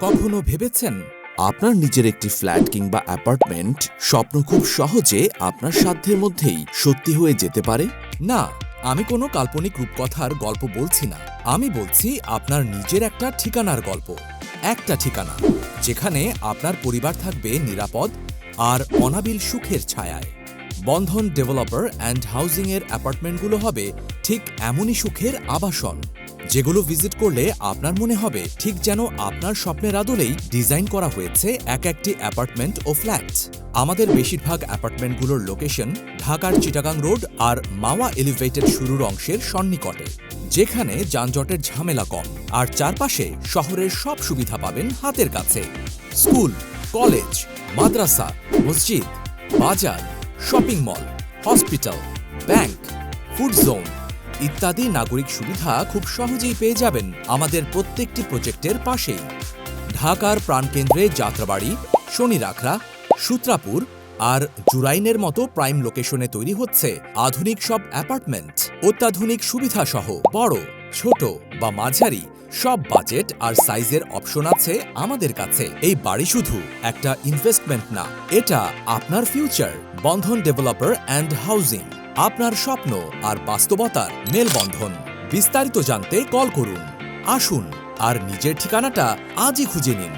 কখনো ভেবেছেন আপনার নিজের একটি ফ্ল্যাট কিংবা অ্যাপার্টমেন্ট স্বপ্ন খুব সহজে আপনার সাধ্যের মধ্যেই সত্যি হয়ে যেতে পারে? না, আমি কোনো কাল্পনিক রূপকথার গল্প বলছি না। আমি বলছি আপনার নিজের একটা ঠিকানার গল্প। একটা ঠিকানা যেখানে আপনার পরিবার থাকবে নিরাপদ আর অনাবিল সুখের ছায়ায়। বন্ধন ডেভেলপার অ্যান্ড হাউজিংয়ের অ্যাপার্টমেন্টগুলো হবে ঠিক এমনই সুখের আবাসন, যেগুলো ভিজিট করলে আপনার মনে হবে ঠিক যেন আপনার স্বপ্নের আদলেই ডিজাইন করা হয়েছে এক একটি অ্যাপার্টমেন্ট ও ফ্ল্যাট। আমাদের বেশিরভাগ অ্যাপার্টমেন্টগুলোর লোকেশন ঢাকার চিটাগাং রোড আর মাওয়া এলিভেটেড শুরুর অংশের সন্নিকটে, যেখানে যানজটের ঝামেলা কম আর চারপাশে শহরের সব সুবিধা পাবেন হাতের কাছে। স্কুল, কলেজ, মাদ্রাসা, মসজিদ, বাজার, shopping mall, hospital, bank, food zone ইত্যাদি নাগরিক সুবিধা খুব সহজেই পেয়ে যাবেন আমাদের প্রত্যেকটি প্রজেক্টের পাশেই। ঢাকার প্রাণকেন্দ্রে যাত্রাবাড়ি, শনিরাখড়া, সূত্রাপুর আর জুরাইনের মতো প্রাইম লোকেশনে তৈরি হচ্ছে আধুনিক সব অ্যাপার্টমেন্ট। অত্যাধুনিক সুবিধাসহ বড়, ছোট বা মাঝারি সব বাজেট আর সাইজের অপশন আছে আমাদের কাছে। এই বাড়ি শুধু একটা ইনভেস্টমেন্ট না, এটা আপনার future. Bandhan developer and housing, আপনার স্বপ্ন আর বাস্তবতার মেলবন্ধন। বিস্তারিত জানতে কল করুন। আসুন আর নিজের ঠিকানাটা আজই খুঁজে নিন।